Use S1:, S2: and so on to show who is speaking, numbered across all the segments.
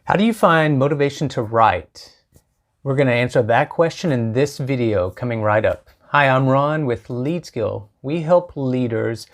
S1: How do you find motivation to write? We're going to answer that question in this video coming right up. Hi, I'm Ron with LeadSkill. We help leaders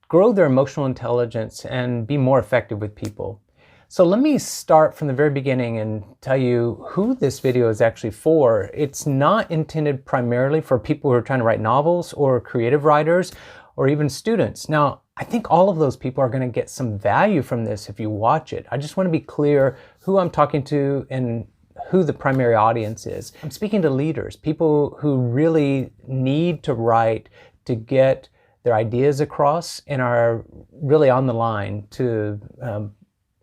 S1: grow their emotional intelligence and be more effective with people. So let me start from the very beginning and tell you who this video is actually for. It's not intended primarily for people who are trying to write novels or creative writers or even students. Now, I think all of those people are going to get some value from this if you watch it. I just want to be clear who I'm talking to and who the primary audience is. I'm speaking to leaders, people who really need to write to get their ideas across and are really on the line to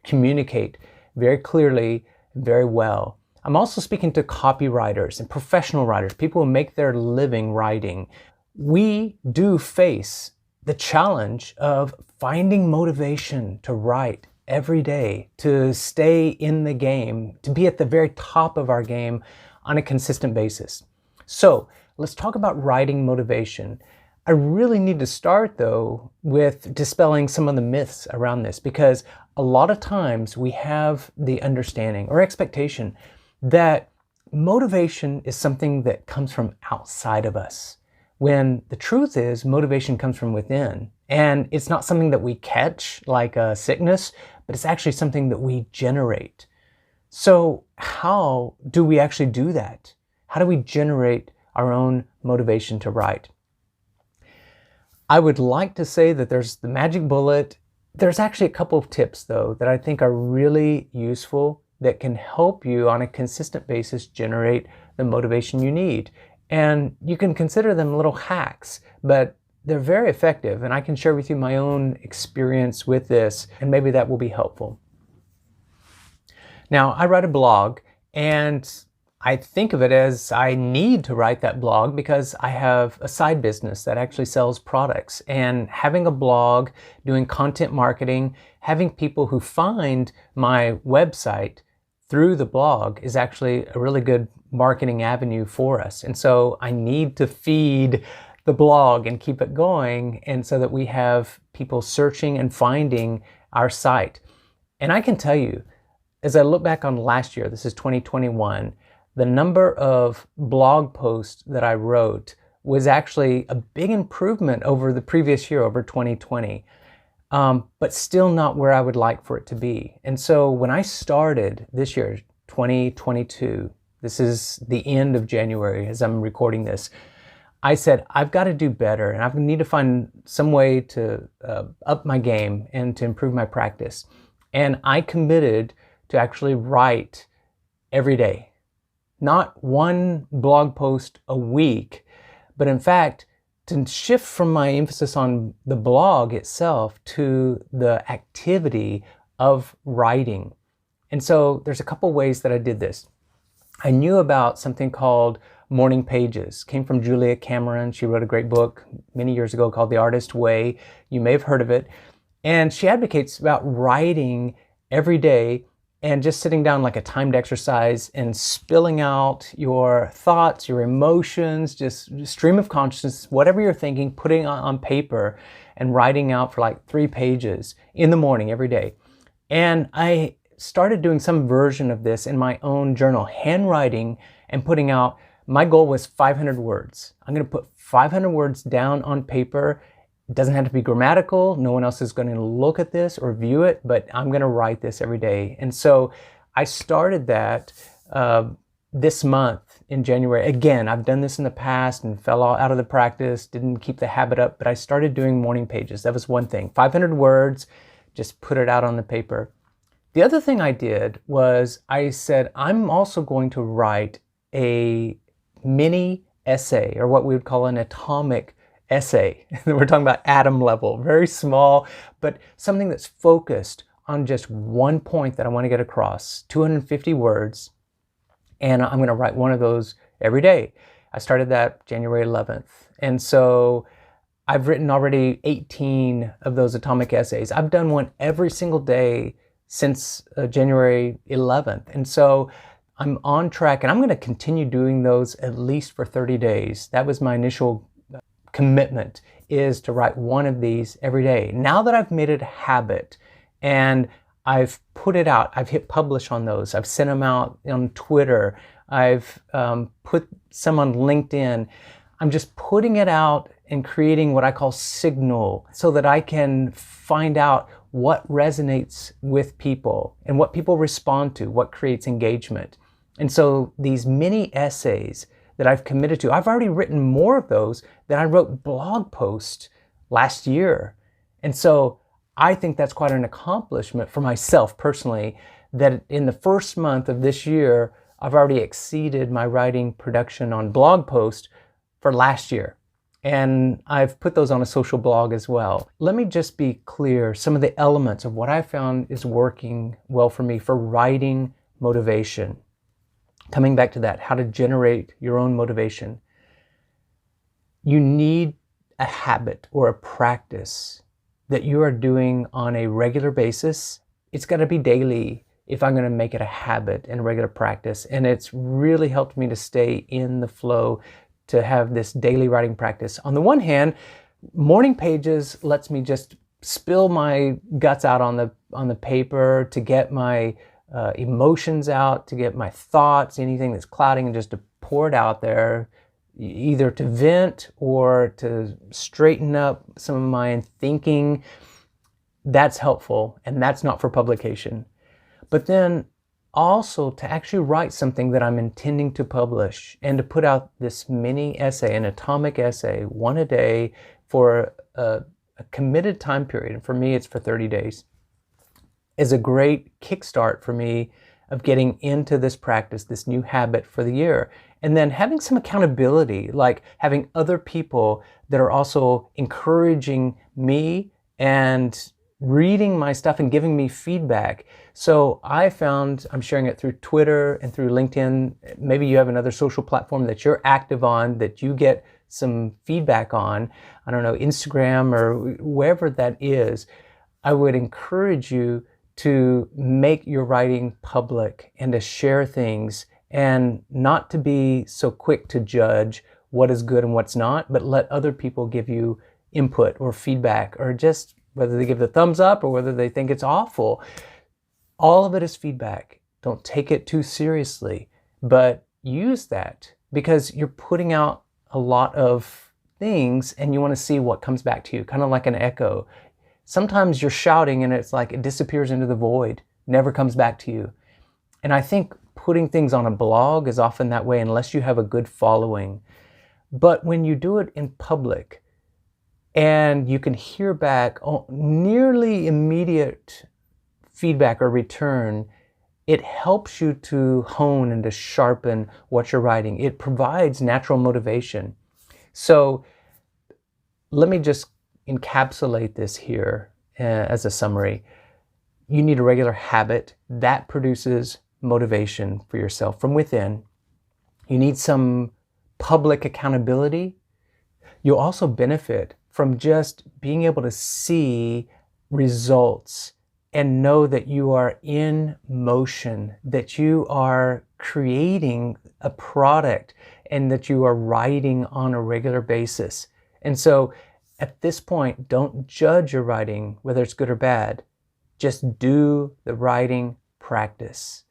S1: communicate very clearly, very well. I'm also speaking to copywriters and professional writers, people who make their living writing. We do face the challenge of finding motivation to write every day, to stay in the game, to be at the very top of our game on a consistent basis. So let's talk about writing motivation. I really need to start though with dispelling some of the myths around this, because a lot of times we have the understanding or expectation that motivation is something that comes from outside of us, when the truth is motivation comes from within. And it's not something that we catch like a sickness, but it's actually something that we generate. So how do we actually do that? How do we generate our own motivation to write? I would like to say that there's the magic bullet. There's actually a couple of tips though that I think are really useful that can help you on a consistent basis generate the motivation you need. And you can consider them little hacks, but they're very effective. And I can share with you my own experience with this, and maybe that will be helpful. Now, I write a blog, and I think of it as I need to write that blog because I have a side business that actually sells products. And having a blog, doing content marketing, having people who find my website through the blog is actually a really good marketing avenue for us. And so I need to feed the blog and keep it going, and so that we have people searching and finding our site. And I can tell you, as I look back on last year, this is 2021, the number of blog posts that I wrote was actually a big improvement over the previous year, over 2020, but still not where I would like for it to be. And so when I started this year, 2022, this is the end of January as I'm recording this, I said, I've got to do better, and I need to find some way to up my game and to improve my practice. And I committed to actually write every day. Not one blog post a week, but in fact, to shift from my emphasis on the blog itself to the activity of writing. And so there's a couple ways that I did this. I knew about something called Morning Pages. Came from Julia Cameron. She wrote a great book many years ago called The Artist Way. You may have heard of it. And she advocates about writing every day and just sitting down like a timed exercise and spilling out your thoughts, your emotions, just stream of consciousness, whatever you're thinking, putting it on paper and writing out for like 3 pages in the morning every day. And I started doing some version of this in my own journal, handwriting and putting out. My goal was 500 words. I'm going to put 500 words down on paper. It doesn't have to be grammatical. No one else is going to look at this or view it, but I'm going to write this every day. And so I started that this month in January. Again, I've done this in the past and fell out of the practice, didn't keep the habit up, but I started doing morning pages. That was one thing. 500 words, just put it out on the paper. The other thing I did was I said, I'm also going to write a mini essay, or what we would call an atomic essay. We're talking about atom level, very small, but something that's focused on just one point that I want to get across, 250 words, and I'm going to write one of those every day. I started that January 11th, and so I've written already 18 of those atomic essays. I've done one every single day since January 11th, and so I'm on track, and I'm going to continue doing those at least for 30 days. That was my initial commitment, is to write one of these every day. Now that I've made it a habit and I've put it out. I've hit publish on those. I've sent them out on Twitter. I've put some on LinkedIn. I'm just putting it out and creating what I call signal so that I can find out what resonates with people and what people respond to, what creates engagement. And so these mini essays that I've committed to, I've already written more of those than I wrote blog posts last year. And so I think that's quite an accomplishment for myself personally, that in the first month of this year, I've already exceeded my writing production on blog posts for last year. And I've put those on a social blog as well. Let me just be clear, some of the elements of what I found is working well for me for writing motivation. Coming back to that, how to generate your own motivation. You need a habit or a practice that you are doing on a regular basis. It's got to be daily if I'm going to make it a habit and a regular practice. And it's really helped me to stay in the flow, to have this daily writing practice. On the one hand, morning pages lets me just spill my guts out on the paper, to get my emotions out, to get my thoughts, anything that's clouding, and just to pour it out there, either to vent or to straighten up some of my thinking. That's helpful, and that's not for publication. But then also to actually write something that I'm intending to publish, and to put out this mini essay, an atomic essay, one a day for a committed time period. And for me, it's for 30 days. Is a great kickstart for me of getting into this practice, this new habit for the year. And then having some accountability, like having other people that are also encouraging me and reading my stuff and giving me feedback. So I found, I'm sharing it through Twitter and through LinkedIn. Maybe you have another social platform that you're active on, that you get some feedback on. I don't know, Instagram or wherever that is. I would encourage you to make your writing public and to share things, and not to be so quick to judge what is good and what's not, but let other people give you input or feedback, or just whether they give the thumbs up or whether they think it's awful. All of it is feedback. Don't take it too seriously, but use that, because you're putting out a lot of things and you want to see what comes back to you, kind of like an echo. Sometimes you're shouting and it's like it disappears into the void, never comes back to you. And I think putting things on a blog is often that way, unless you have a good following. But when you do it in public and you can hear back nearly immediate feedback or return, it helps you to hone and to sharpen what you're writing. It provides natural motivation. So let me just encapsulate this here as a summary. You need a regular habit that produces motivation for yourself from within. You need some public accountability. You'll also benefit from just being able to see results and know that you are in motion, that you are creating a product, and that you are writing on a regular basis. And so at this point, don't judge your writing, whether it's good or bad. Just do the writing practice.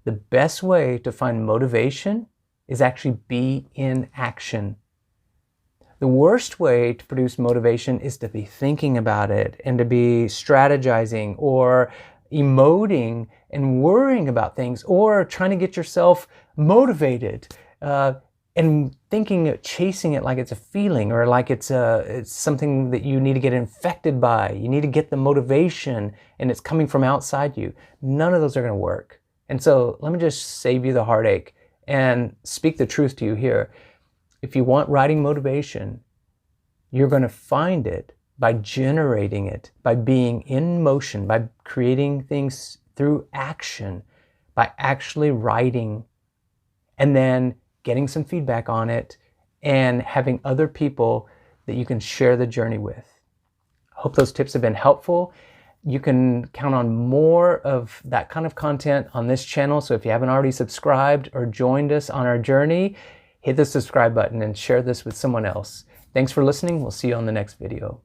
S1: The best way to find motivation is actually be in action. The worst way to produce motivation is to be thinking about it and to be strategizing or emoting and worrying about things, or trying to get yourself motivated and thinking, chasing it like it's a feeling, or like it's something that you need to get infected by. You need to get the motivation and it's coming from outside you. None of those are going to work. And so let me just save you the heartache and speak the truth to you here. If you want writing motivation, you're going to find it by generating it, by being in motion, by creating things through action, by actually writing, and then getting some feedback on it, and having other people that you can share the journey with. I hope those tips have been helpful. You can count on more of that kind of content on this channel. So if you haven't already subscribed or joined us on our journey, hit the subscribe button and share this with someone else. Thanks for listening. We'll see you on the next video.